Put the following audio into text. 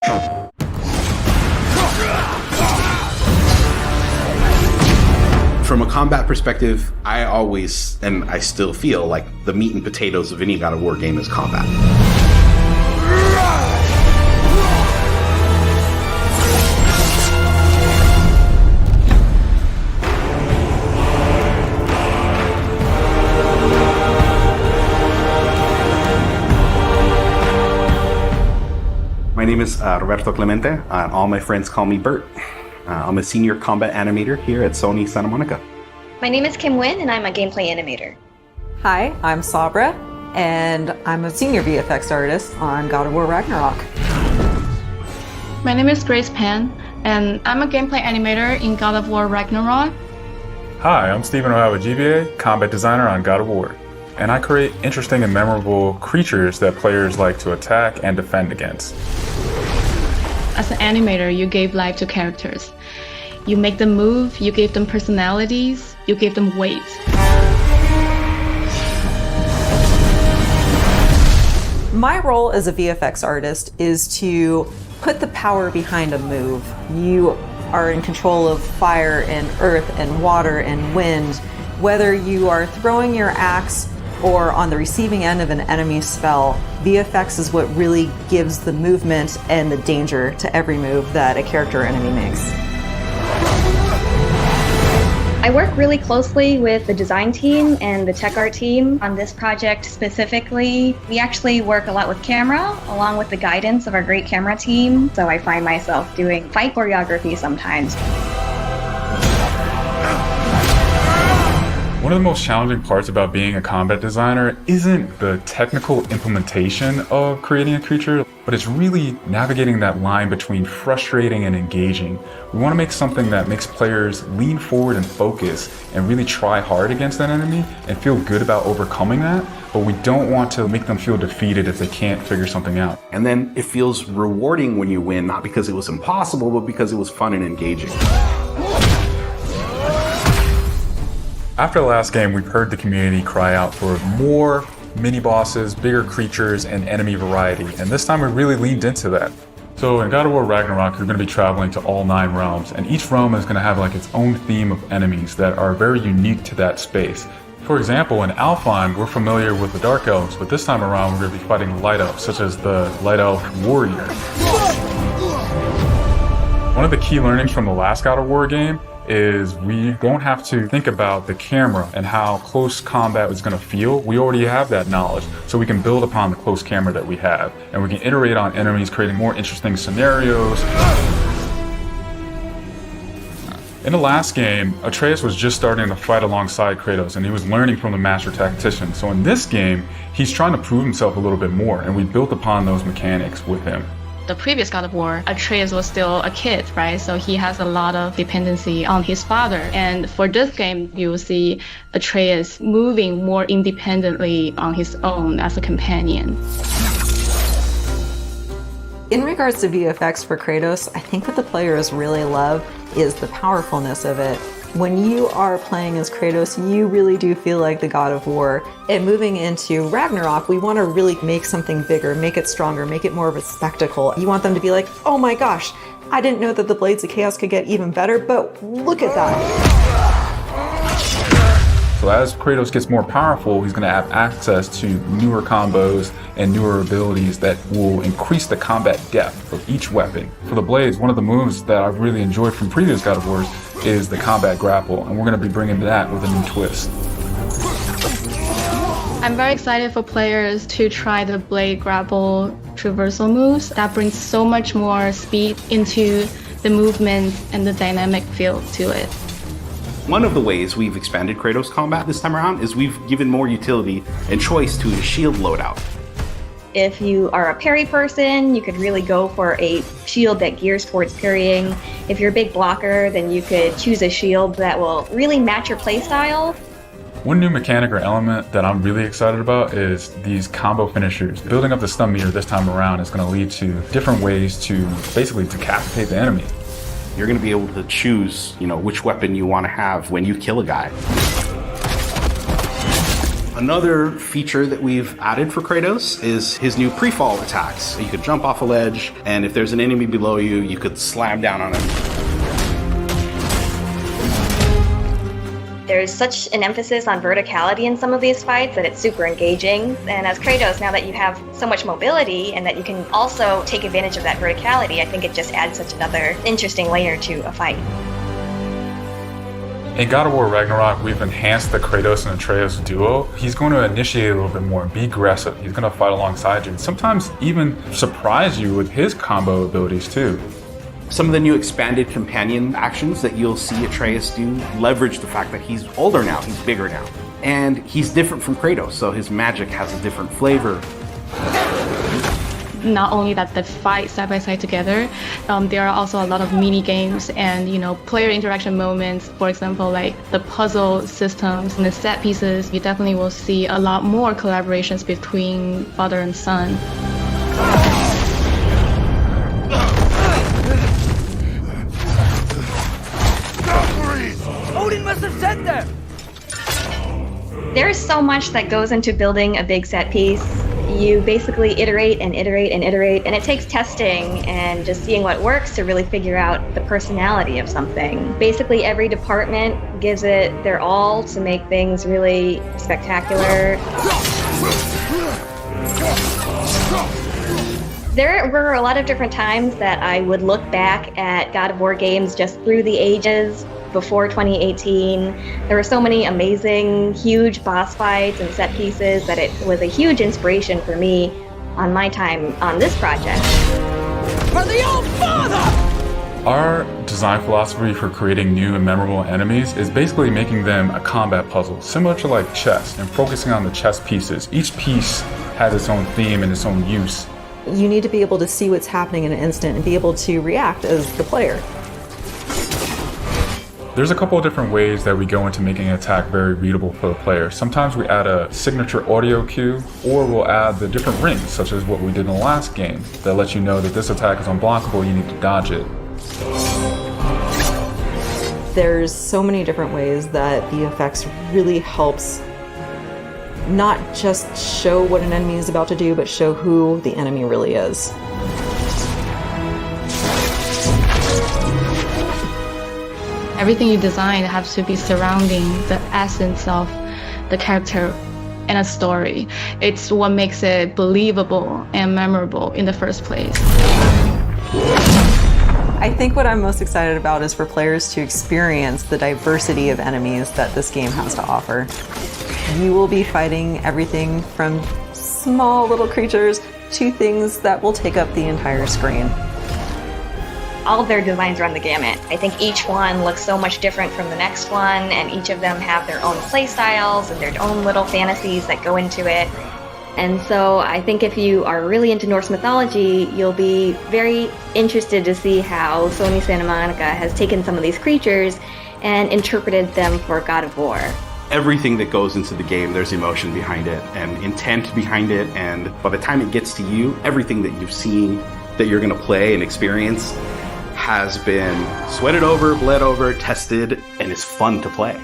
From a combat perspective, I always, and I still feel like the meat and potatoes of any God of War game is combat. My name is Roberto Clemente. All my friends call me Bert. I'm a senior combat animator here at Sony Santa Monica. My name is Kim Nguyen, and I'm a gameplay animator. Hi, I'm Sabra, and I'm a senior VFX artist on God of War Ragnarok. My name is Grace Pan, and I'm a gameplay animator in God of War Ragnarok. Hi, I'm Stephen O'Hara, GBA, combat designer on God of War. And I create interesting and memorable creatures that players like to attack and defend against. As an animator, you gave life to characters. You make them move, you give them personalities, you give them weight. My role as a VFX artist is to put the power behind a move. You are in control of fire and earth and water and wind. Whether you are throwing your axe or on the receiving end of an enemy spell, VFX is what really gives the movement and the danger to every move that a character or enemy makes. I work really closely with the design team and the tech art team on this project specifically. We actually work a lot with camera, along with the guidance of our great camera team, so I find myself doing fight choreography sometimes. One of the most challenging parts about being a combat designer isn't the technical implementation of creating a creature, but it's really navigating that line between frustrating and engaging. We want to make something that makes players lean forward and focus and really try hard against that enemy and feel good about overcoming that, but we don't want to make them feel defeated if they can't figure something out. And then it feels rewarding when you win, not because it was impossible, but because it was fun and engaging. After the last game, we've heard the community cry out for more mini-bosses, bigger creatures, and enemy variety, and this time we really leaned into that. So in God of War Ragnarok, you're going to be traveling to all 9 realms, and each realm is going to have like its own theme of enemies that are very unique to that space. For example, in Alfheim, we're familiar with the Dark Elves, but this time around we're going to be fighting Light Elves, such as the Light Elf Warrior. One of the key learnings from the last God of War game is we don't have to think about the camera and how close combat is going to feel. We already have that knowledge, so we can build upon the close camera that we have, and we can iterate on enemies, creating more interesting scenarios. In the last game, Atreus was just starting to fight alongside Kratos, and he was learning from the master tactician. So in this game, he's trying to prove himself a little bit more, and we built upon those mechanics with him. The previous God of War, Atreus was still a kid, right? So he has a lot of dependency on his father. And for this game, you'll see Atreus moving more independently on his own as a companion. In regards to VFX for Kratos, I think what the players really love is the powerfulness of it. When you are playing as Kratos, you really do feel like the God of War. And moving into Ragnarok, we want to really make something bigger, make it stronger, make it more of a spectacle. You want them to be like, oh my gosh, I didn't know that the Blades of Chaos could get even better, but look at that. So as Kratos gets more powerful, he's going to have access to newer combos and newer abilities that will increase the combat depth of each weapon. For the Blades, one of the moves that I've really enjoyed from previous God of Wars is the combat grapple, and we're going to be bringing that with a new twist. I'm very excited for players to try the blade grapple traversal moves. That brings so much more speed into the movement and the dynamic feel to it. One of the ways we've expanded Kratos combat this time around is we've given more utility and choice to his shield loadout. If you are a parry person, you could really go for a shield that gears towards parrying. If you're a big blocker, then you could choose a shield that will really match your playstyle. One new mechanic or element that I'm really excited about is these combo finishers. Building up the stun meter this time around is going to lead to different ways to basically decapitate the enemy. You're going to be able to choose, which weapon you want to have when you kill a guy. Another feature that we've added for Kratos is his new pre-fall attacks. You could jump off a ledge, and if there's an enemy below you, you could slam down on him. There's such an emphasis on verticality in some of these fights that it's super engaging. And as Kratos, now that you have so much mobility and that you can also take advantage of that verticality, I think it just adds such another interesting layer to a fight. In God of War Ragnarok, we've enhanced the Kratos and Atreus duo. He's going to initiate a little bit more, be aggressive. He's going to fight alongside you, and sometimes even surprise you with his combo abilities too. Some of the new expanded companion actions that you'll see Atreus do leverage the fact that he's older now, he's bigger now. And he's different from Kratos, so his magic has a different flavor. Not only that they fight side by side together, there are also a lot of mini games and player interaction moments. For example, like the puzzle systems and the set pieces. You definitely will see a lot more collaborations between father and son. Odin must have sent them! There's so much that goes into building a big set piece. You basically iterate and iterate and iterate, and it takes testing and just seeing what works to really figure out the personality of something. Basically, every department gives it their all to make things really spectacular. There were a lot of different times that I would look back at God of War games just through the ages before 2018. There were so many amazing, huge boss fights and set pieces that it was a huge inspiration for me on my time on this project. For the old father! Our design philosophy for creating new and memorable enemies is basically making them a combat puzzle, similar to like chess, and focusing on the chess pieces. Each piece has its own theme and its own use. You need to be able to see what's happening in an instant and be able to react as the player. There's a couple of different ways that we go into making an attack very readable for the player. Sometimes we add a signature audio cue, or we'll add the different rings, such as what we did in the last game, that lets you know that this attack is unblockable, you need to dodge it. There's so many different ways that VFX really helps not just show what an enemy is about to do, but show who the enemy really is. Everything you design has to be surrounding the essence of the character and a story. It's what makes it believable and memorable in the first place. I think what I'm most excited about is for players to experience the diversity of enemies that this game has to offer. You will be fighting everything from small little creatures to things that will take up the entire screen. All of their designs run the gamut. I think each one looks so much different from the next one, and each of them have their own play styles and their own little fantasies that go into it. And so I think if you are really into Norse mythology, you'll be very interested to see how Sony Santa Monica has taken some of these creatures and interpreted them for God of War. Everything that goes into the game, there's emotion behind it and intent behind it, and by the time it gets to you, everything that you've seen that you're going to play and experience has been sweated over, bled over, tested, and is fun to play.